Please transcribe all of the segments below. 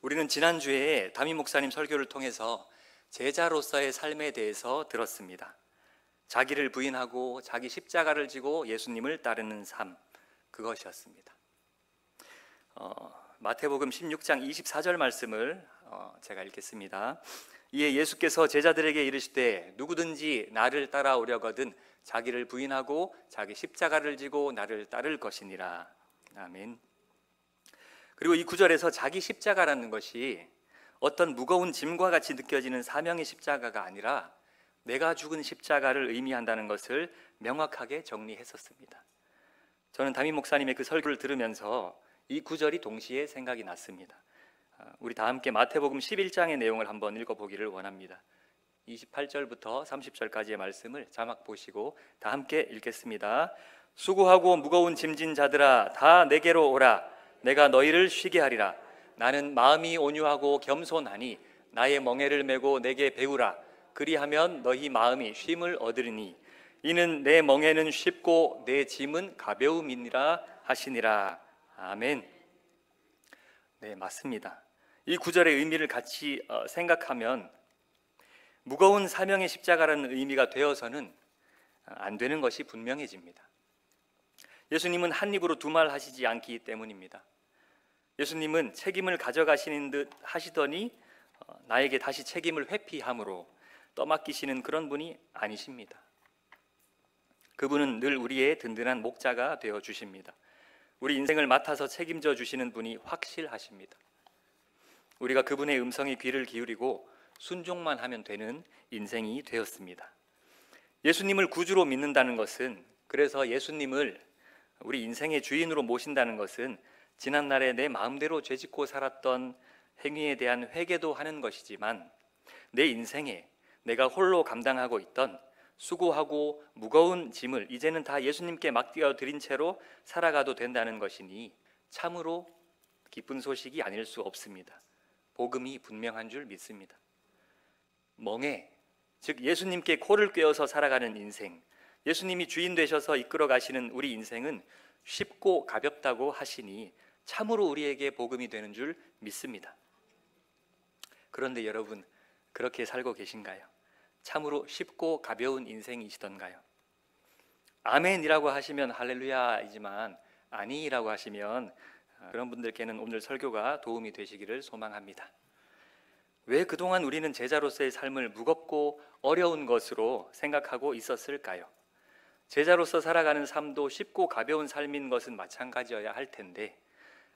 우리는 지난주에 담임 목사님 설교를 통해서 제자로서의 삶에 대해서 들었습니다. 자기를 부인하고 자기 십자가를 지고 예수님을 따르는 삶, 그것이었습니다. 마태복음 16장 24절 말씀을 제가 읽겠습니다. 이에 예수께서 제자들에게 이르시되 누구든지 나를 따라오려거든 자기를 부인하고 자기 십자가를 지고 나를 따를 것이니라. 아멘. 그리고 이 구절에서 자기 십자가라는 것이 어떤 무거운 짐과 같이 느껴지는 사명의 십자가가 아니라 내가 죽은 십자가를 의미한다는 것을 명확하게 정리했었습니다. 저는 담임 목사님의 그 설교를 들으면서 이 구절이 동시에 생각이 났습니다. 우리 다 함께 마태복음 11장의 내용을 한번 읽어보기를 원합니다. 28절부터 30절까지의 말씀을 자막 보시고 다 함께 읽겠습니다. 수고하고 무거운 짐진 자들아 다 내게로 오라. 내가 너희를 쉬게 하리라. 나는 마음이 온유하고 겸손하니 나의 멍에를 메고 내게 배우라. 그리하면 너희 마음이 쉼을 얻으리니 이는 내 멍에는 쉽고 내 짐은 가벼움이니라 하시니라. 아멘. 네, 맞습니다. 이 구절의 의미를 같이 생각하면 무거운 사명의 십자가라는 의미가 되어서는 안 되는 것이 분명해집니다. 예수님은 한 입으로 두 말 하시지 않기 때문입니다. 예수님은 책임을 가져가시는 듯 하시더니 나에게 다시 책임을 회피함으로 떠맡기시는 그런 분이 아니십니다. 그분은 늘 우리의 든든한 목자가 되어 주십니다. 우리 인생을 맡아서 책임져 주시는 분이 확실하십니다. 우리가 그분의 음성에 귀를 기울이고 순종만 하면 되는 인생이 되었습니다. 예수님을 구주로 믿는다는 것은, 그래서 예수님을 우리 인생의 주인으로 모신다는 것은 지난날에 내 마음대로 죄짓고 살았던 행위에 대한 회개도 하는 것이지만 내 인생에 내가 홀로 감당하고 있던 수고하고 무거운 짐을 이제는 다 예수님께 맡겨 드린 채로 살아가도 된다는 것이니 참으로 기쁜 소식이 아닐 수 없습니다. 복음이 분명한 줄 믿습니다. 멍에, 즉 예수님께 코를 꿰어서 살아가는 인생, 예수님이 주인 되셔서 이끌어 가시는 우리 인생은 쉽고 가볍다고 하시니 참으로 우리에게 복음이 되는 줄 믿습니다. 그런데 여러분, 그렇게 살고 계신가요? 참으로 쉽고 가벼운 인생이시던가요? 아멘이라고 하시면 할렐루야이지만 아니라고 하시면 그런 분들께는 오늘 설교가 도움이 되시기를 소망합니다. 왜 그동안 우리는 제자로서의 삶을 무겁고 어려운 것으로 생각하고 있었을까요? 제자로서 살아가는 삶도 쉽고 가벼운 삶인 것은 마찬가지여야 할 텐데,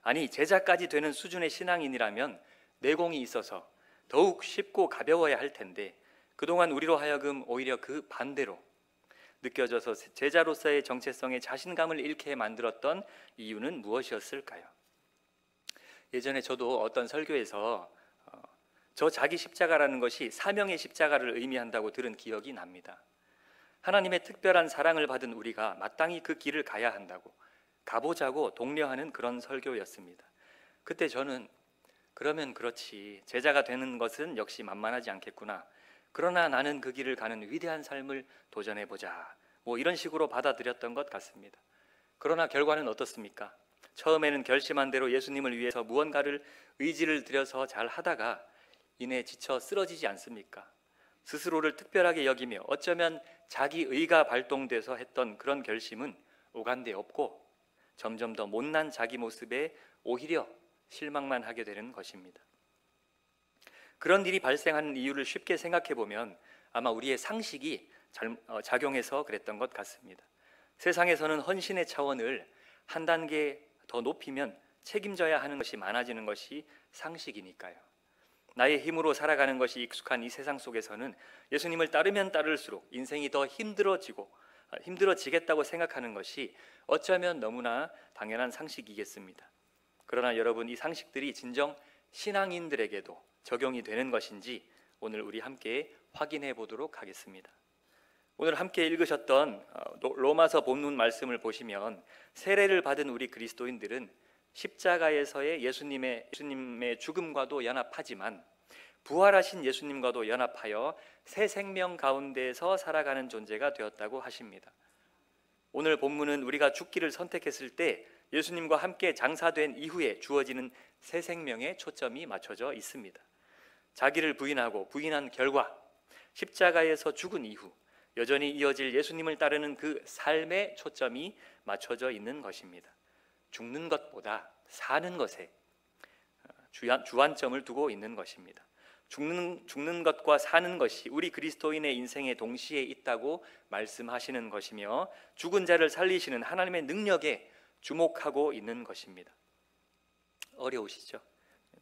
아니 제자까지 되는 수준의 신앙인이라면 내공이 있어서 더욱 쉽고 가벼워야 할 텐데 그동안 우리로 하여금 오히려 그 반대로 느껴져서 제자로서의 정체성에 자신감을 잃게 만들었던 이유는 무엇이었을까요? 예전에 저도 어떤 설교에서 저 자기 십자가라는 것이 사명의 십자가를 의미한다고 들은 기억이 납니다. 하나님의 특별한 사랑을 받은 우리가 마땅히 그 길을 가야 한다고, 가보자고 독려하는 그런 설교였습니다. 그때 저는 그러면 그렇지, 제자가 되는 것은 역시 만만하지 않겠구나, 그러나 나는 그 길을 가는 위대한 삶을 도전해보자, 뭐 이런 식으로 받아들였던 것 같습니다. 그러나 결과는 어떻습니까? 처음에는 결심한 대로 예수님을 위해서 무언가를 의지를 들여서 잘 하다가 이내 지쳐 쓰러지지 않습니까? 스스로를 특별하게 여기며 어쩌면 자기 의가 발동돼서 했던 그런 결심은 오간데 없고 점점 더 못난 자기 모습에 오히려 실망만 하게 되는 것입니다. 그런 일이 발생하는 이유를 쉽게 생각해 보면 아마 우리의 상식이 작용해서 그랬던 것 같습니다. 세상에서는 헌신의 차원을 한 단계 더 높이면 책임져야 하는 것이 많아지는 것이 상식이니까요. 나의 힘으로 살아가는 것이 익숙한 이 세상 속에서는 예수님을 따르면 따를수록 인생이 더 힘들어지겠다고 생각하는 것이 어쩌면 너무나 당연한 상식이겠습니다. 그러나 여러분, 이 상식들이 진정 신앙인들에게도 적용이 되는 것인지 오늘 우리 함께 확인해 보도록 하겠습니다. 오늘 함께 읽으셨던 로마서 본문 말씀을 보시면 세례를 받은 우리 그리스도인들은 십자가에서의 예수님의 죽음과도 연합하지만 부활하신 예수님과도 연합하여 새 생명 가운데서 살아가는 존재가 되었다고 하십니다. 오늘 본문은 우리가 죽기를 선택했을 때 예수님과 함께 장사된 이후에 주어지는 새 생명에 초점이 맞춰져 있습니다. 자기를 부인하고 부인한 결과 십자가에서 죽은 이후 여전히 이어질 예수님을 따르는 그 삶에 초점이 맞춰져 있는 것입니다. 죽는 것보다 사는 것에 주안점을 두고 있는 것입니다. 죽는 것과 사는 것이 우리 그리스도인의 인생에 동시에 있다고 말씀하시는 것이며 죽은 자를 살리시는 하나님의 능력에 주목하고 있는 것입니다. 어려우시죠?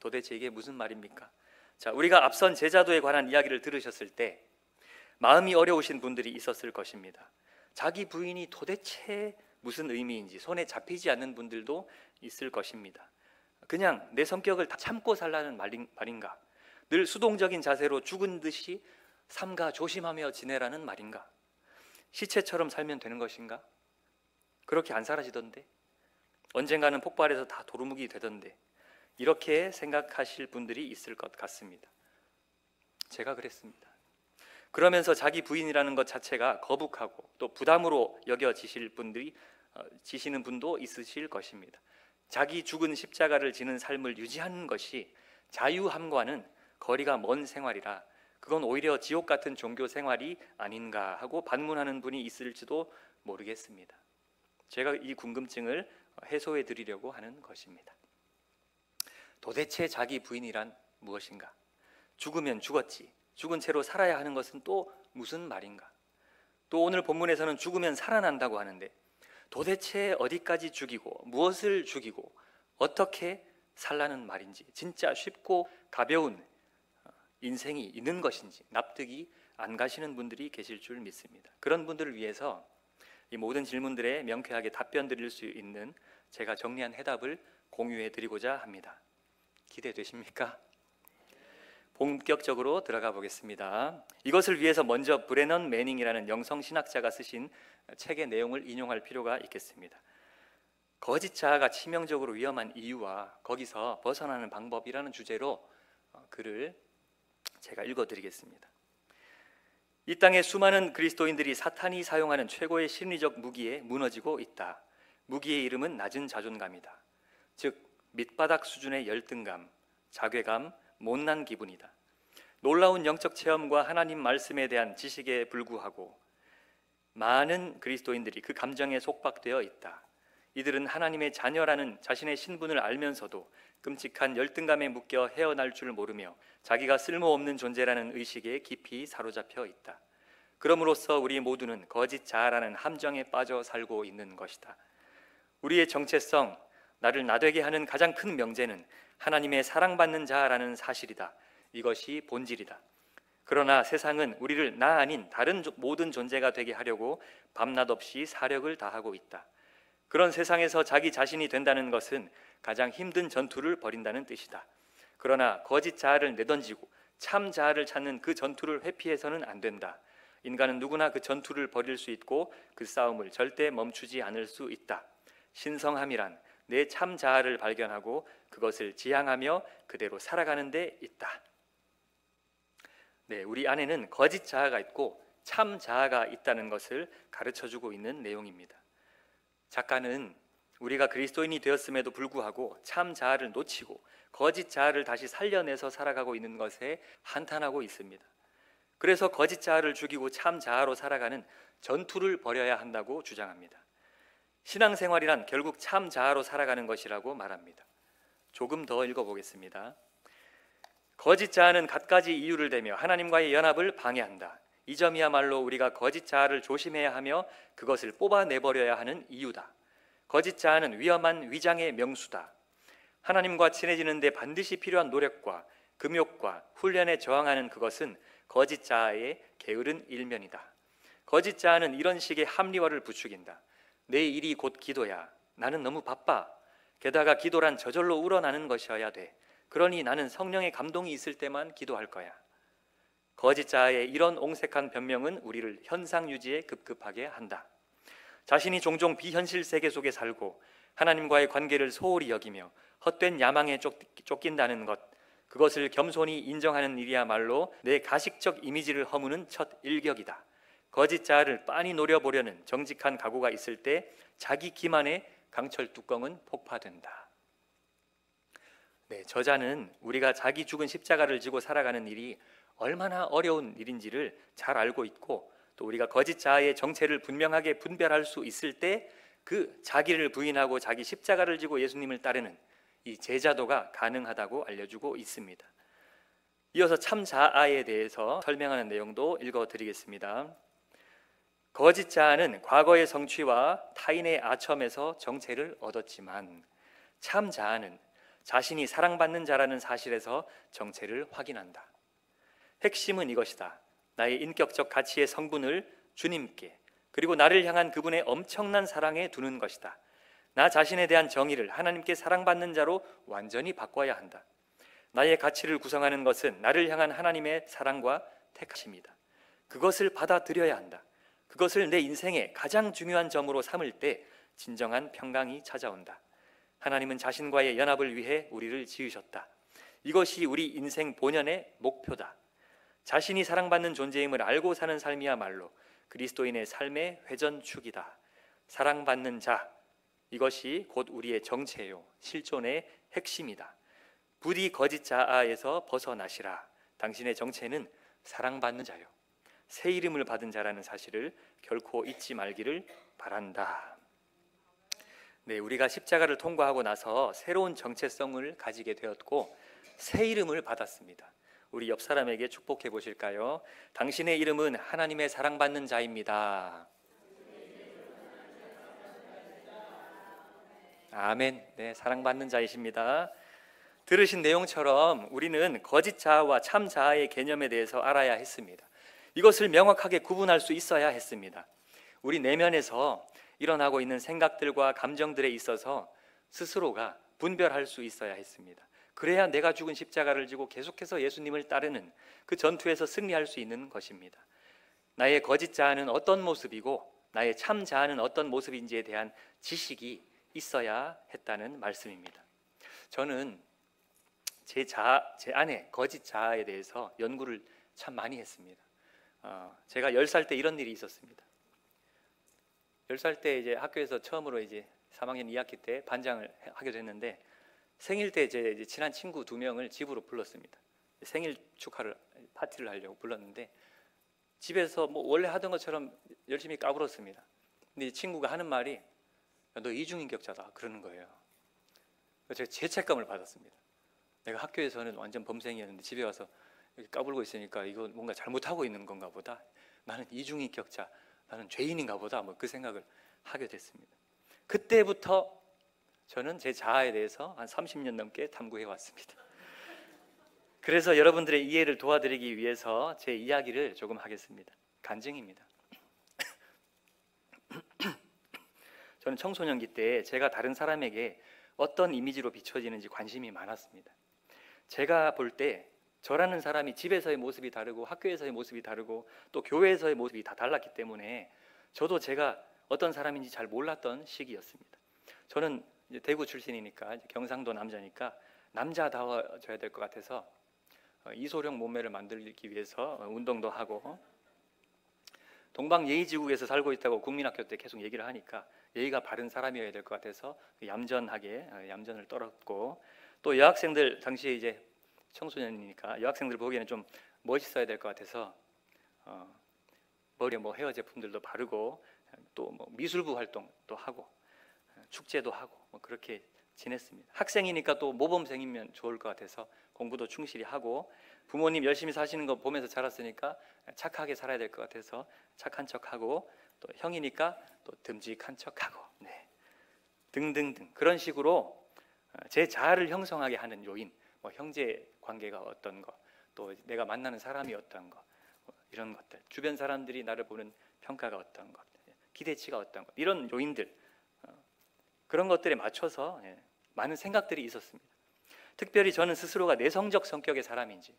도대체 이게 무슨 말입니까? 자, 우리가 앞선 제자도에 관한 이야기를 들으셨을 때 마음이 어려우신 분들이 있었을 것입니다. 자기 부인이 도대체 무슨 의미인지 손에 잡히지 않는 분들도 있을 것입니다. 그냥 내 성격을 다 참고 살라는 말인가? 늘 수동적인 자세로 죽은 듯이 삼가 조심하며 지내라는 말인가? 시체처럼 살면 되는 것인가? 그렇게 안 사라지던데? 언젠가는 폭발해서 다 도루묵이 되던데? 이렇게 생각하실 분들이 있을 것 같습니다. 제가 그랬습니다. 그러면서 자기 부인이라는 것 자체가 거북하고 또 부담으로 지시는 분도 있으실 것입니다. 자기 죽은 십자가를 지는 삶을 유지하는 것이 자유함과는 거리가 먼 생활이라 그건 오히려 지옥 같은 종교 생활이 아닌가 하고 반문하는 분이 있을지도 모르겠습니다. 제가 이 궁금증을 해소해 드리려고 하는 것입니다. 도대체 자기 부인이란 무엇인가? 죽으면 죽었지, 죽은 채로 살아야 하는 것은 또 무슨 말인가? 또 오늘 본문에서는 죽으면 살아난다고 하는데 도대체 어디까지 죽이고 무엇을 죽이고 어떻게 살라는 말인지, 진짜 쉽고 가벼운 인생이 있는 것인지 납득이 안 가시는 분들이 계실 줄 믿습니다. 그런 분들을 위해서 이 모든 질문들에 명쾌하게 답변 드릴 수 있는 제가 정리한 해답을 공유해 드리고자 합니다. 기대되십니까? 본격적으로 들어가 보겠습니다. 이것을 위해서 먼저 브레넌 매닝이라는 영성신학자가 쓰신 책의 내용을 인용할 필요가 있겠습니다. 거짓 자아가 치명적으로 위험한 이유와 거기서 벗어나는 방법이라는 주제로 글을 제가 읽어드리겠습니다. 이 땅의 수많은 그리스도인들이 사탄이 사용하는 최고의 심리적 무기에 무너지고 있다. 무기의 이름은 낮은 자존감이다. 즉 밑바닥 수준의 열등감, 자괴감, 못난 기분이다. 놀라운 영적 체험과 하나님 말씀에 대한 지식에 불구하고 많은 그리스도인들이 그 감정에 속박되어 있다. 이들은 하나님의 자녀라는 자신의 신분을 알면서도 끔찍한 열등감에 묶여 헤어날 줄 모르며 자기가 쓸모없는 존재라는 의식에 깊이 사로잡혀 있다. 그럼으로써 우리 모두는 거짓 자아라는 함정에 빠져 살고 있는 것이다. 우리의 정체성, 나를 나되게 하는 가장 큰 명제는 하나님의 사랑받는 자라는 사실이다. 이것이 본질이다. 그러나 세상은 우리를 나 아닌 다른 모든 존재가 되게 하려고 밤낮 없이 사력을 다하고 있다. 그런 세상에서 자기 자신이 된다는 것은 가장 힘든 전투를 벌인다는 뜻이다. 그러나 거짓 자아를 내던지고 참 자아를 찾는 그 전투를 회피해서는 안 된다. 인간은 누구나 그 전투를 벌일 수 있고 그 싸움을 절대 멈추지 않을 수 있다. 신성함이란 내 참 자아를 발견하고 그것을 지향하며 그대로 살아가는 데 있다. 네, 우리 안에는 거짓 자아가 있고 참 자아가 있다는 것을 가르쳐주고 있는 내용입니다. 작가는 우리가 그리스도인이 되었음에도 불구하고 참 자아를 놓치고 거짓 자아를 다시 살려내서 살아가고 있는 것에 한탄하고 있습니다. 그래서 거짓 자아를 죽이고 참 자아로 살아가는 전투를 벌여야 한다고 주장합니다. 신앙생활이란 결국 참 자아로 살아가는 것이라고 말합니다. 조금 더 읽어보겠습니다. 거짓 자아는 갖가지 이유를 대며 하나님과의 연합을 방해한다. 이 점이야말로 우리가 거짓 자아를 조심해야 하며 그것을 뽑아내버려야 하는 이유다. 거짓 자아는 위험한 위장의 명수다. 하나님과 친해지는 데 반드시 필요한 노력과 금욕과 훈련에 저항하는 그것은 거짓 자아의 게으른 일면이다. 거짓 자아는 이런 식의 합리화를 부추긴다. 내 일이 곧 기도야. 나는 너무 바빠. 게다가 기도란 저절로 우러나는 것이어야 돼. 그러니 나는 성령의 감동이 있을 때만 기도할 거야. 거짓 자아의 이런 옹색한 변명은 우리를 현상 유지에 급급하게 한다. 자신이 종종 비현실 세계 속에 살고 하나님과의 관계를 소홀히 여기며 헛된 야망에 쫓긴다는 것, 그것을 겸손히 인정하는 일이야말로 내 가식적 이미지를 허무는 첫 일격이다. 거짓 자아를 빤히 노려보려는 정직한 각오가 있을 때 자기 기만의 강철 뚜껑은 폭파된다. 네, 저자는 우리가 자기 죽은 십자가를 지고 살아가는 일이 얼마나 어려운 일인지를 잘 알고 있고, 또 우리가 거짓 자아의 정체를 분명하게 분별할 수 있을 때 그 자기를 부인하고 자기 십자가를 지고 예수님을 따르는 이 제자도가 가능하다고 알려주고 있습니다. 이어서 참 자아에 대해서 설명하는 내용도 읽어드리겠습니다. 거짓 자아는 과거의 성취와 타인의 아첨에서 정체를 얻었지만, 참 자아는 자신이 사랑받는 자라는 사실에서 정체를 확인한다. 핵심은 이것이다. 나의 인격적 가치의 성분을 주님께, 그리고 나를 향한 그분의 엄청난 사랑에 두는 것이다. 나 자신에 대한 정의를 하나님께 사랑받는 자로 완전히 바꿔야 한다. 나의 가치를 구성하는 것은 나를 향한 하나님의 사랑과 택하심이다. 그것을 받아들여야 한다. 그것을 내 인생의 가장 중요한 점으로 삼을 때 진정한 평강이 찾아온다. 하나님은 자신과의 연합을 위해 우리를 지으셨다. 이것이 우리 인생 본연의 목표다. 자신이 사랑받는 존재임을 알고 사는 삶이야말로 그리스도인의 삶의 회전축이다. 사랑받는 자, 이것이 곧 우리의 정체요, 실존의 핵심이다. 부디 거짓 자아에서 벗어나시라. 당신의 정체는 사랑받는 자요, 새 이름을 받은 자라는 사실을 결코 잊지 말기를 바란다. 네, 우리가 십자가를 통과하고 나서 새로운 정체성을 가지게 되었고 새 이름을 받았습니다. 우리 옆 사람에게 축복해 보실까요? 당신의 이름은 하나님의 사랑받는 자입니다. 아멘. 네, 사랑받는 자이십니다. 들으신 내용처럼 우리는 거짓 자아와 참 자아의 개념에 대해서 알아야 했습니다. 이것을 명확하게 구분할 수 있어야 했습니다. 우리 내면에서 일어나고 있는 생각들과 감정들에 있어서 스스로가 분별할 수 있어야 했습니다. 그래야 내가 죽은 십자가를 지고 계속해서 예수님을 따르는 그 전투에서 승리할 수 있는 것입니다. 나의 거짓 자아는 어떤 모습이고 나의 참 자아는 어떤 모습인지에 대한 지식이 있어야 했다는 말씀입니다. 저는 제 안에 거짓 자아에 대해서 연구를 참 많이 했습니다. 제가 10살 때 이런 일이 있었습니다. 10살 때 이제 학교에서 처음으로 이제 3학년 2학기 때 반장을 하게 됐는데, 생일 때 제 친한 친구 2명을 집으로 불렀습니다. 생일 축하를 파티를 하려고 불렀는데 집에서 뭐 원래 하던 것처럼 열심히 까불었습니다. 근데 이 친구가 하는 말이 너 이중인격자다 그러는 거예요. 제가 죄책감을 받았습니다. 내가 학교에서는 완전 범생이었는데 집에 와서 이렇게 까불고 있으니까 이거 뭔가 잘못하고 있는 건가 보다. 나는 이중인격자, 나는 죄인인가 보다. 뭐 그 생각을 하게 됐습니다. 그때부터 저는 제 자아에 대해서 한 30년 넘게 탐구해 왔습니다. 그래서 여러분들의 이해를 도와드리기 위해서 제 이야기를 조금 하겠습니다. 간증입니다. 저는 청소년기 때 제가 다른 사람에게 어떤 이미지로 비춰지는지 관심이 많았습니다. 제가 볼 때 저라는 사람이 집에서의 모습이 다르고 학교에서의 모습이 다르고 또 교회에서의 모습이 다 달랐기 때문에 저도 제가 어떤 사람인지 잘 몰랐던 시기였습니다. 저는 이제 대구 출신이니까 경상도 남자니까 남자다워져야 될 것 같아서 이소룡 몸매를 만들기 위해서 운동도 하고, 동방예의지국에서 살고 있다고 국민학교 때 계속 얘기를 하니까 예의가 바른 사람이어야 될 것 같아서 얌전하게 얌전을 떨었고, 또 여학생들 당시에 이제 청소년이니까 여학생들 보기에는 좀 멋있어야 될 것 같아서 머리에 뭐 헤어 제품들도 바르고 또 뭐 미술부 활동도 하고 축제도 하고 뭐 그렇게 지냈습니다. 학생이니까 또 모범생이면 좋을 것 같아서 공부도 충실히 하고, 부모님 열심히 사시는 거 보면서 자랐으니까 착하게 살아야 될 것 같아서 착한 척하고, 또 형이니까 또 듬직한 척하고, 네, 등등등 그런 식으로 제 자아를 형성하게 하는 요인, 뭐 형제 관계가 어떤 거, 또 내가 만나는 사람이 어떤 거, 이런 것들, 주변 사람들이 나를 보는 평가가 어떤 것, 기대치가 어떤 것, 이런 요인들, 그런 것들에 맞춰서 많은 생각들이 있었습니다. 특별히 저는 스스로가 내성적 성격의 사람인지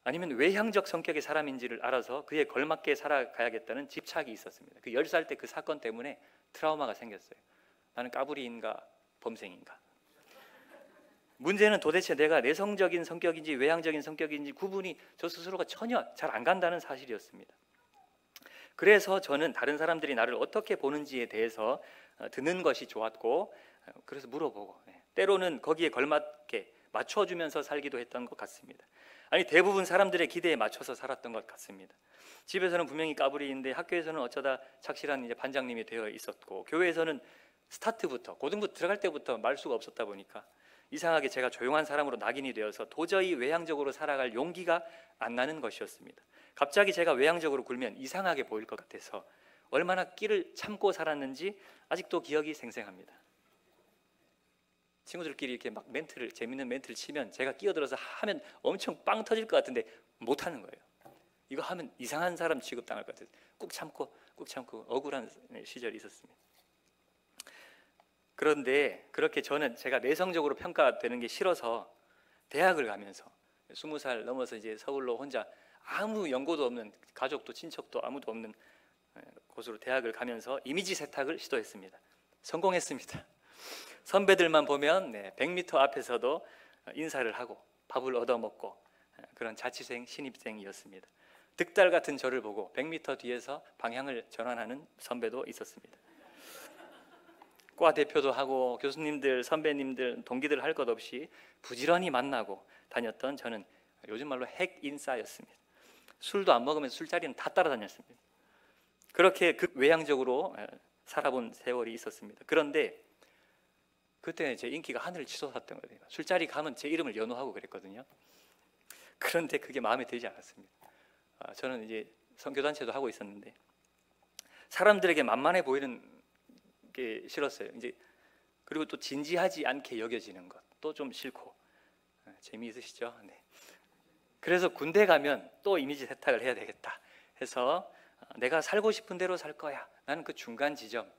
아니면 외향적 성격의 사람인지를 알아서 그에 걸맞게 살아가야겠다는 집착이 있었습니다. 그 10살 때 그 사건 때문에 트라우마가 생겼어요. 나는 까불이인가 범생인가. 문제는 도대체 내가 내성적인 성격인지 외향적인 성격인지 구분이 저 스스로가 전혀 잘 안 간다는 사실이었습니다. 그래서 저는 다른 사람들이 나를 어떻게 보는지에 대해서 듣는 것이 좋았고, 그래서 물어보고 때로는 거기에 걸맞게 맞춰주면서 살기도 했던 것 같습니다. 아니 대부분 사람들의 기대에 맞춰서 살았던 것 같습니다. 집에서는 분명히 까불이인데 학교에서는 어쩌다 착실한 이제 반장님이 되어 있었고, 교회에서는 스타트부터 고등부 들어갈 때부터 말수가 없었다 보니까 이상하게 제가 조용한 사람으로 낙인이 되어서 도저히 외향적으로 살아갈 용기가 안 나는 것이었습니다. 갑자기 제가 외향적으로 굴면 이상하게 보일 것 같아서 얼마나 끼를 참고 살았는지 아직도 기억이 생생합니다. 친구들끼리 이렇게 막 재밌는 멘트를 치면 제가 끼어들어서 하면 엄청 빵 터질 것 같은데 못 하는 거예요. 이거 하면 이상한 사람 취급당할 것 같아서 꾹 참고 억울한 시절이 있었습니다. 그런데 그렇게 저는 제가 내성적으로 평가되는 게 싫어서 대학을 가면서 20살 넘어서 이제 서울로 혼자 아무 연고도 없는, 가족도 친척도 아무도 없는 곳으로 대학을 가면서 이미지 세탁을 시도했습니다. 성공했습니다. 선배들만 보면 100m 앞에서도 인사를 하고 밥을 얻어먹고 그런 자취생 신입생이었습니다. 득달 같은 저를 보고 100m 뒤에서 방향을 전환하는 선배도 있었습니다. 과 대표도 하고 교수님들, 선배님들, 동기들 할 것 없이 부지런히 만나고 다녔던 저는 요즘 말로 핵인싸였습니다. 술도 안 먹으면서 술자리는 다 따라다녔습니다. 그렇게 외향적으로 살아본 세월이 있었습니다. 그런데 그때 제 인기가 하늘을 치솟았던 거예요. 술자리 가면 제 이름을 연호하고 그랬거든요. 그런데 그게 마음에 들지 않았습니다. 저는 이제 선교단체도 하고 있었는데 사람들에게 만만해 보이는 게 싫었어요. 이제 그리고 또 진지하지 않게 여겨지는 것도 좀 싫고. 재미있으시죠? 네. 그래서 군대 가면 또 이미지 세탁을 해야 되겠다 해서 내가 살고 싶은 대로 살 거야. 나는 그 중간 지점,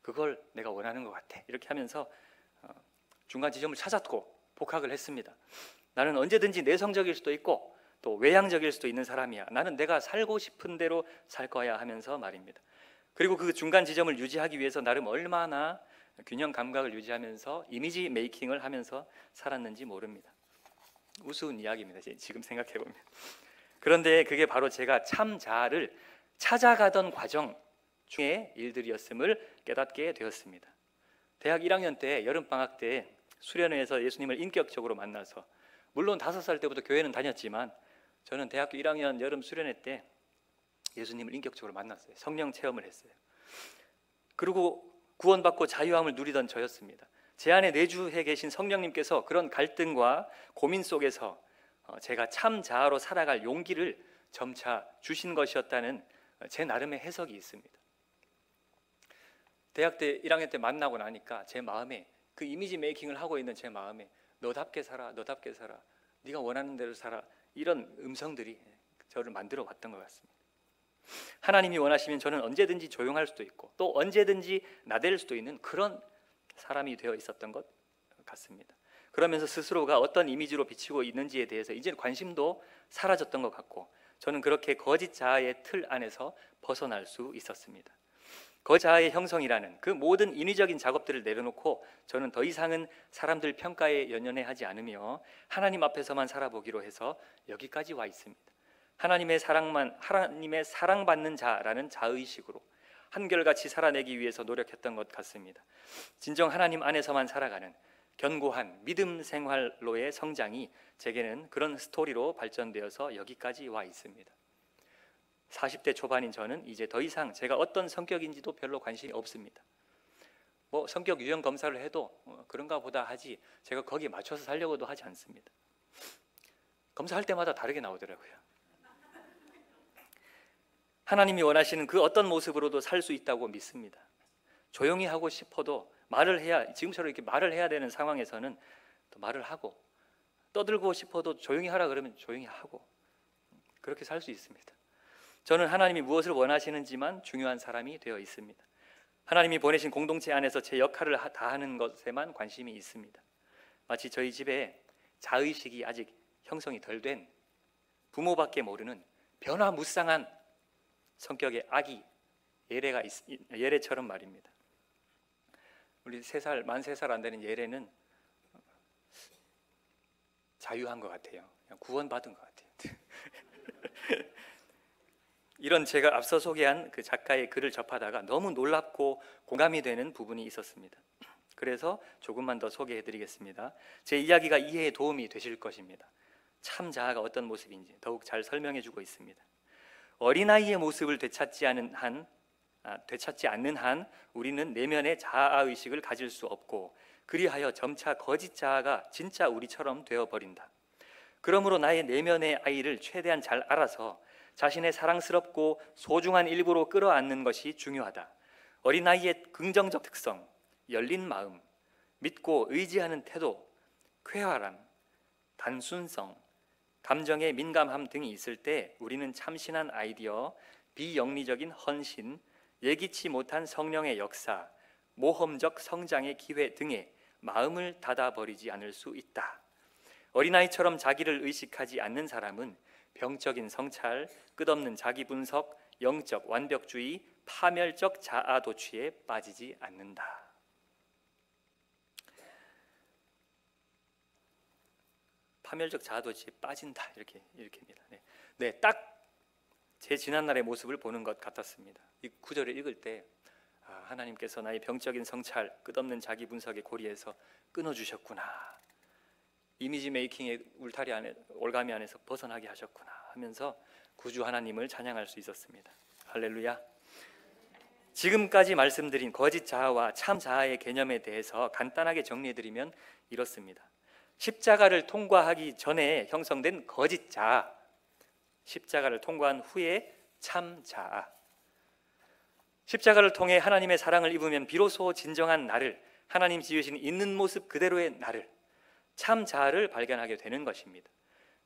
그걸 내가 원하는 것 같아. 이렇게 하면서 중간 지점을 찾았고 복학을 했습니다. 나는 언제든지 내성적일 수도 있고 또 외향적일 수도 있는 사람이야. 나는 내가 살고 싶은 대로 살 거야 하면서 말입니다. 그리고 그 중간 지점을 유지하기 위해서 나름 얼마나 균형 감각을 유지하면서 이미지 메이킹을 하면서 살았는지 모릅니다. 우스운 이야기입니다. 지금 생각해 보면. 그런데 그게 바로 제가 참 자아를 찾아가던 과정 중의 일들이었음을 깨닫게 되었습니다. 대학 1학년 때 여름방학 때 수련회에서 예수님을 인격적으로 만나서, 물론 5살 때부터 교회는 다녔지만 저는 대학교 1학년 여름 수련회 때 예수님을 인격적으로 만났어요. 성령 체험을 했어요. 그리고 구원받고 자유함을 누리던 저였습니다. 제 안에 내주해 계신 성령님께서 그런 갈등과 고민 속에서 제가 참 자아로 살아갈 용기를 점차 주신 것이었다는 제 나름의 해석이 있습니다. 대학 때 1학년 때 만나고 나니까 제 마음에, 그 이미지 메이킹을 하고 있는 제 마음에 너답게 살아, 너답게 살아, 네가 원하는 대로 살아, 이런 음성들이 저를 만들어 왔던 것 같습니다. 하나님이 원하시면 저는 언제든지 조용할 수도 있고 또 언제든지 나댈 수도 있는 그런 사람이 되어 있었던 것 같습니다. 그러면서 스스로가 어떤 이미지로 비치고 있는지에 대해서 이제 관심도 사라졌던 것 같고, 저는 그렇게 거짓 자아의 틀 안에서 벗어날 수 있었습니다. 거짓 자아의 형성이라는 그 모든 인위적인 작업들을 내려놓고 저는 더 이상은 사람들 평가에 연연해하지 않으며 하나님 앞에서만 살아보기로 해서 여기까지 와 있습니다. 하나님의 사랑받는 자라는 자의식으로 한결같이 살아내기 위해서 노력했던 것 같습니다. 진정 하나님 안에서만 살아가는 견고한 믿음 생활로의 성장이 제게는 그런 스토리로 발전되어서 여기까지 와 있습니다. 40대 초반인 저는 이제 더 이상 제가 어떤 성격인지도 별로 관심이 없습니다. 성격 유형 검사를 해도 그런가 보다 하지 제가 거기에 맞춰서 살려고도 하지 않습니다. 검사할 때마다 다르게 나오더라고요. 하나님이 원하시는 그 어떤 모습으로도 살 수 있다고 믿습니다. 조용히 하고 싶어도 말을 해야, 지금처럼 이렇게 말을 해야 되는 상황에서는 또 말을 하고, 떠들고 싶어도 조용히 하라 그러면 조용히 하고, 그렇게 살 수 있습니다. 저는 하나님이 무엇을 원하시는지만 중요한 사람이 되어 있습니다. 하나님이 보내신 공동체 안에서 제 역할을 다하는 것에만 관심이 있습니다. 마치 저희 집에 자의식이 아직 형성이 덜 된 부모밖에 모르는 변화무쌍한 성격의 아기 예레처럼 말입니다. 우리 만 3살 안 되는 예레는 자유한 것 같아요. 그냥 구원받은 것 같아요. 이런 제가 앞서 소개한 그 작가의 글을 접하다가 너무 놀랍고 공감이 되는 부분이 있었습니다. 그래서 조금만 더 소개해 드리겠습니다. 제 이야기가 이해에 도움이 되실 것입니다. 참 자아가 어떤 모습인지 더욱 잘 설명해 주고 있습니다. 어린아이의 모습을 되찾지 않는 한 우리는 내면의 자아의식을 가질 수 없고, 그리하여 점차 거짓 자아가 진짜 우리처럼 되어버린다. 그러므로 나의 내면의 아이를 최대한 잘 알아서 자신의 사랑스럽고 소중한 일부로 끌어안는 것이 중요하다. 어린아이의 긍정적 특성, 열린 마음, 믿고 의지하는 태도, 쾌활함, 단순성, 감정의 민감함 등이 있을 때 우리는 참신한 아이디어, 비영리적인 헌신, 예기치 못한 성령의 역사, 모험적 성장의 기회 등에 마음을 닫아버리지 않을 수 있다. 어린아이처럼 자기를 의식하지 않는 사람은 병적인 성찰, 끝없는 자기 분석, 영적 완벽주의, 파멸적 자아 도취에 빠지지 않는다. 파멸적 자아 도취에 빠진다, 이렇게입니다. 네, 딱 제 지난날의 모습을 보는 것 같았습니다. 이 구절을 읽을 때 하나님께서 나의 병적인 성찰, 끝없는 자기 분석의 고리에서 끊어주셨구나, 이미지 메이킹의 울타리 안에, 올가미 안에서 벗어나게 하셨구나 하면서 구주 하나님을 찬양할 수 있었습니다. 할렐루야. 지금까지 말씀드린 거짓 자아와 참 자아의 개념에 대해서 간단하게 정리해드리면 이렇습니다. 십자가를 통과하기 전에 형성된 거짓 자아, 십자가를 통과한 후에 참 자아. 십자가를 통해 하나님의 사랑을 입으면 비로소 진정한 나를, 하나님 지으신 있는 모습 그대로의 나를, 참 자아를 발견하게 되는 것입니다.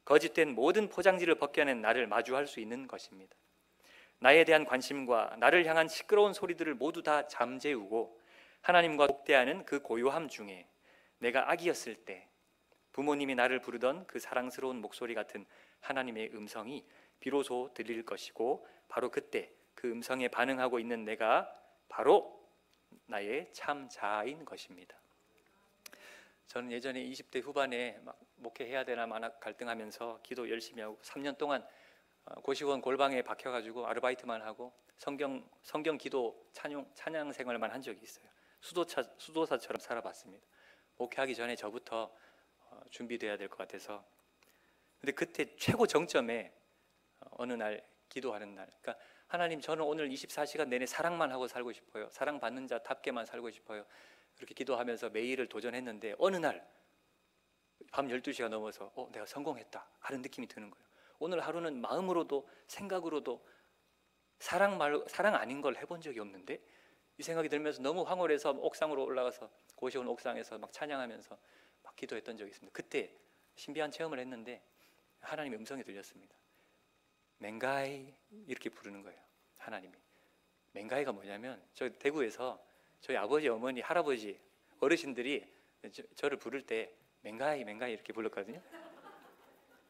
거짓된 모든 포장지를 벗겨낸 나를 마주할 수 있는 것입니다. 나에 대한 관심과 나를 향한 시끄러운 소리들을 모두 다 잠재우고 하나님과 독대하는 그 고요함 중에 내가 아기였을 때 부모님이 나를 부르던 그 사랑스러운 목소리 같은 하나님의 음성이 비로소 들릴 것이고, 바로 그때 그 음성에 반응하고 있는 내가 바로 나의 참 자아인 것입니다. 저는 예전에 20대 후반에 막 목회해야 되나 마나 갈등하면서 기도 열심히 하고 3년 동안 고시원 골방에 박혀가지고 아르바이트만 하고 성경 기도 찬양 생활만 한 적이 있어요. 수도사처럼 살아봤습니다. 목회하기 전에 저부터 준비돼야 될 것 같아서. 근데 그때 최고 정점에 어느 날 기도하는 날, 그러니까 하나님, 저는 오늘 24시간 내내 사랑만 하고 살고 싶어요. 사랑받는 자답게만 살고 싶어요. 그렇게 기도하면서 매일을 도전했는데 어느 날 밤 12시가 넘어서 내가 성공했다 하는 느낌이 드는 거예요. 오늘 하루는 마음으로도 생각으로도 사랑 아닌 걸 해본 적이 없는데, 이 생각이 들면서 너무 황홀해서 옥상으로 올라가서 고시원 옥상에서 막 찬양하면서 막 기도했던 적이 있습니다. 그때 신비한 체험을 했는데 하나님의 음성이 들렸습니다. 맹가이, 이렇게 부르는 거예요. 하나님이. 맹가이가 뭐냐면, 저 대구에서 저희 아버지, 어머니, 할아버지, 어르신들이 저를 부를 때 맹가이 이렇게 불렀거든요.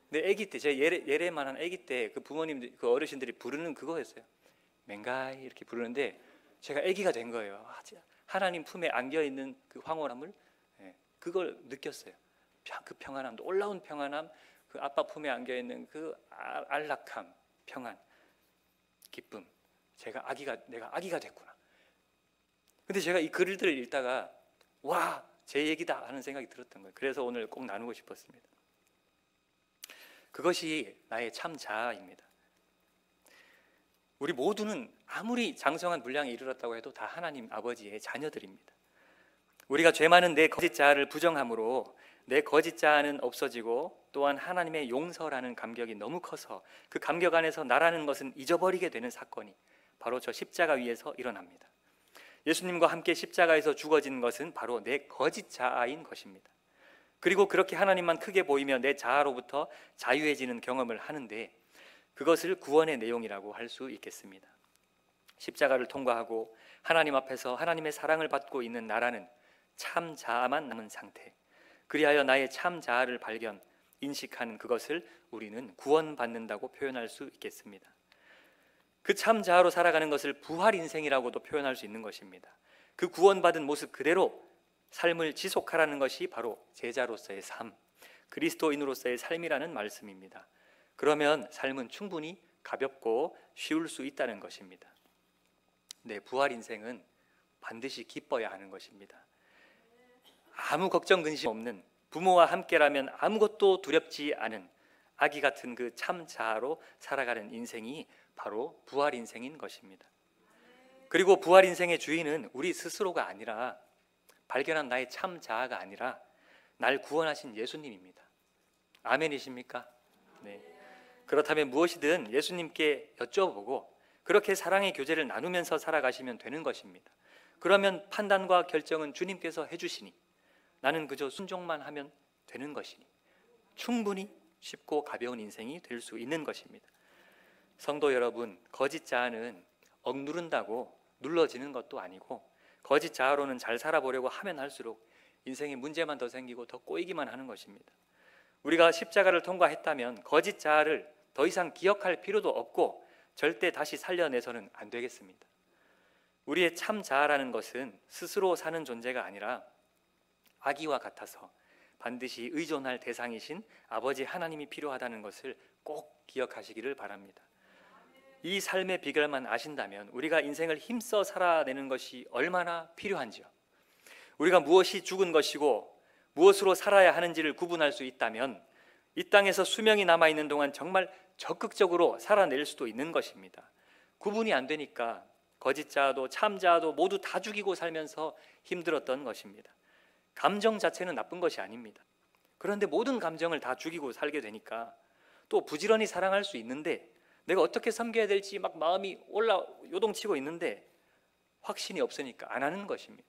근데 아기 때, 제가 예래만한 아기 때 그 부모님, 그 어르신들이 부르는 그거였어요. 맹가이 이렇게 부르는데 제가 아기가 된 거예요. 하나님 품에 안겨 있는 그 황홀함을, 그걸 느꼈어요. 그 평안함, 놀라운 평안함, 그 아빠 품에 안겨 있는 그 안락함, 평안, 기쁨. 내가 아기가 됐구나. 근데 제가 이 글들을 읽다가 와, 제 얘기다 하는 생각이 들었던 거예요. 그래서 오늘 꼭 나누고 싶었습니다. 그것이 나의 참 자아입니다. 우리 모두는 아무리 장성한 분량에 이르렀다고 해도 다 하나님 아버지의 자녀들입니다. 우리가 죄 많은 내 거짓 자아를 부정함으로 내 거짓 자아는 없어지고, 또한 하나님의 용서라는 감격이 너무 커서 그 감격 안에서 나라는 것은 잊어버리게 되는 사건이 바로 저 십자가 위에서 일어납니다. 예수님과 함께 십자가에서 죽어진 것은 바로 내 거짓 자아인 것입니다. 그리고 그렇게 하나님만 크게 보이며 내 자아로부터 자유해지는 경험을 하는데, 그것을 구원의 내용이라고 할 수 있겠습니다. 십자가를 통과하고 하나님 앞에서 하나님의 사랑을 받고 있는 나라는 참 자아만 남은 상태, 그리하여 나의 참 자아를 발견, 인식하는 그것을 우리는 구원받는다고 표현할 수 있겠습니다. 그 참 자아로 살아가는 것을 부활 인생이라고도 표현할 수 있는 것입니다. 그 구원받은 모습 그대로 삶을 지속하라는 것이 바로 제자로서의 삶, 그리스도인으로서의 삶이라는 말씀입니다. 그러면 삶은 충분히 가볍고 쉬울 수 있다는 것입니다. 네, 부활 인생은 반드시 기뻐야 하는 것입니다. 아무 걱정 근심 없는, 부모와 함께라면 아무것도 두렵지 않은 아기 같은 그 참 자아로 살아가는 인생이 바로 부활 인생인 것입니다. 그리고 부활 인생의 주인은 우리 스스로가 아니라, 발견한 나의 참 자아가 아니라 날 구원하신 예수님입니다. 아멘이십니까? 네. 그렇다면 무엇이든 예수님께 여쭤보고 그렇게 사랑의 교제를 나누면서 살아가시면 되는 것입니다. 그러면 판단과 결정은 주님께서 해주시니 나는 그저 순종만 하면 되는 것이니 충분히 쉽고 가벼운 인생이 될 수 있는 것입니다. 성도 여러분, 거짓 자아는 억누른다고 눌러지는 것도 아니고, 거짓 자아로는 잘 살아보려고 하면 할수록 인생에 문제만 더 생기고 더 꼬이기만 하는 것입니다. 우리가 십자가를 통과했다면 거짓 자아를 더 이상 기억할 필요도 없고 절대 다시 살려내서는 안 되겠습니다. 우리의 참 자아라는 것은 스스로 사는 존재가 아니라 아기와 같아서 반드시 의존할 대상이신 아버지 하나님이 필요하다는 것을 꼭 기억하시기를 바랍니다. 이 삶의 비결만 아신다면 우리가 인생을 힘써 살아내는 것이 얼마나 필요한지요, 우리가 무엇이 죽은 것이고 무엇으로 살아야 하는지를 구분할 수 있다면 이 땅에서 수명이 남아있는 동안 정말 적극적으로 살아낼 수도 있는 것입니다. 구분이 안 되니까 거짓 자아도 참 자아도 모두 다 죽이고 살면서 힘들었던 것입니다. 감정 자체는 나쁜 것이 아닙니다. 그런데 모든 감정을 다 죽이고 살게 되니까 또 부지런히 사랑할 수 있는데 내가 어떻게 섬겨야 될지 막 마음이 요동치고 있는데 확신이 없으니까 안 하는 것입니다.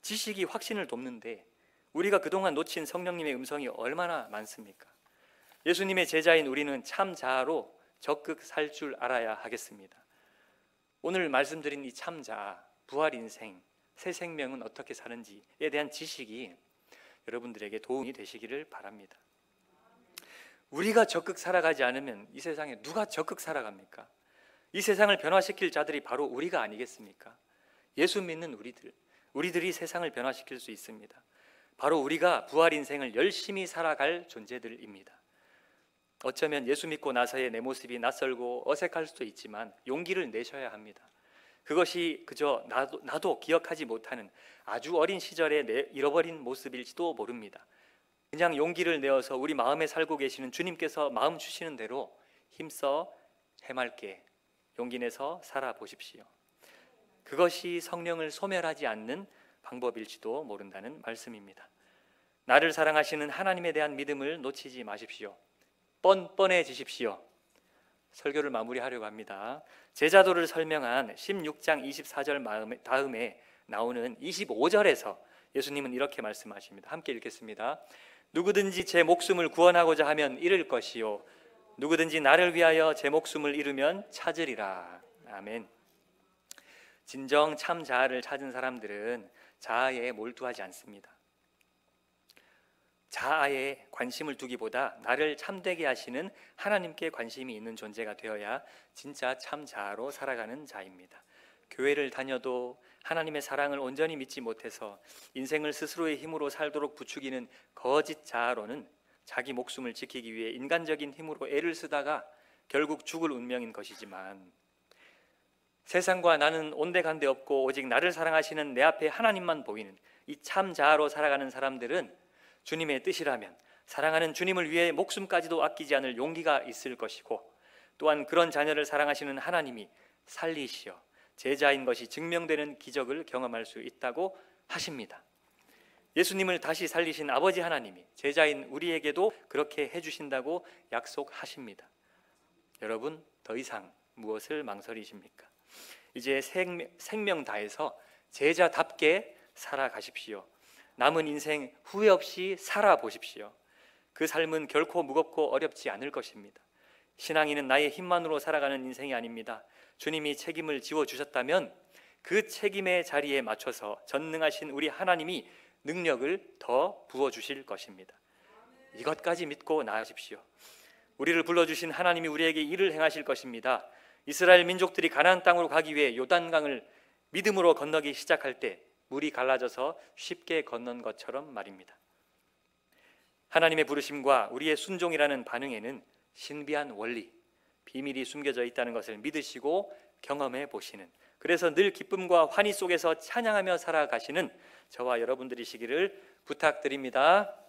지식이 확신을 돕는데 우리가 그동안 놓친 성령님의 음성이 얼마나 많습니까? 예수님의 제자인 우리는 참 자아로 적극 살 줄 알아야 하겠습니다. 오늘 말씀드린 이 참 자아, 부활 인생, 새 생명은 어떻게 사는지에 대한 지식이 여러분들에게 도움이 되시기를 바랍니다. 우리가 적극 살아가지 않으면 이 세상에 누가 적극 살아갑니까? 이 세상을 변화시킬 자들이 바로 우리가 아니겠습니까? 예수 믿는 우리들이 세상을 변화시킬 수 있습니다. 바로 우리가 부활 인생을 열심히 살아갈 존재들입니다. 어쩌면 예수 믿고 나서의 내 모습이 낯설고 어색할 수도 있지만 용기를 내셔야 합니다. 그것이 그저 나도 기억하지 못하는 아주 어린 시절에 내 잃어버린 모습일지도 모릅니다. 그냥 용기를 내어서 우리 마음에 살고 계시는 주님께서 마음 주시는 대로 힘써 해맑게 용기 내서 살아보십시오. 그것이 성령을 소멸하지 않는 방법일지도 모른다는 말씀입니다. 나를 사랑하시는 하나님에 대한 믿음을 놓치지 마십시오. 뻔뻔해지십시오. 설교를 마무리하려고 합니다. 제자도를 설명한 16장 24절 다음에 나오는 25절에서 예수님은 이렇게 말씀하십니다. 함께 읽겠습니다. 누구든지 제 목숨을 구원하고자 하면 잃을 것이요 누구든지 나를 위하여 제 목숨을 잃으면 찾으리라. 아멘. 진정 참 자아를 찾은 사람들은 자아에 몰두하지 않습니다. 자아에 관심을 두기보다 나를 참되게 하시는 하나님께 관심이 있는 존재가 되어야 진짜 참 자아로 살아가는 자입니다. 교회를 다녀도 하나님의 사랑을 온전히 믿지 못해서 인생을 스스로의 힘으로 살도록 부추기는 거짓 자아로는 자기 목숨을 지키기 위해 인간적인 힘으로 애를 쓰다가 결국 죽을 운명인 것이지만, 세상과 나는 온데간데 없고 오직 나를 사랑하시는 내 앞에 하나님만 보이는 이 참 자아로 살아가는 사람들은 주님의 뜻이라면 사랑하는 주님을 위해 목숨까지도 아끼지 않을 용기가 있을 것이고, 또한 그런 자녀를 사랑하시는 하나님이 살리시어 제자인 것이 증명되는 기적을 경험할 수 있다고 하십니다. 예수님을 다시 살리신 아버지 하나님이 제자인 우리에게도 그렇게 해주신다고 약속하십니다. 여러분, 더 이상 무엇을 망설이십니까? 이제 생명 다해서 제자답게 살아가십시오. 남은 인생 후회 없이 살아보십시오. 그 삶은 결코 무겁고 어렵지 않을 것입니다. 신앙인은 나의 힘만으로 살아가는 인생이 아닙니다. 주님이 책임을 지워주셨다면 그 책임의 자리에 맞춰서 전능하신 우리 하나님이 능력을 더 부어주실 것입니다. 이것까지 믿고 나아가십시오. 우리를 불러주신 하나님이 우리에게 일을 행하실 것입니다. 이스라엘 민족들이 가나안 땅으로 가기 위해 요단강을 믿음으로 건너기 시작할 때 물이 갈라져서 쉽게 건넌 것처럼 말입니다. 하나님의 부르심과 우리의 순종이라는 반응에는 신비한 원리, 비밀이 숨겨져 있다는 것을 믿으시고 경험해 보시는 그래서 늘 기쁨과 환희 속에서 찬양하며 살아가시는 저와 여러분들이시기를 부탁드립니다.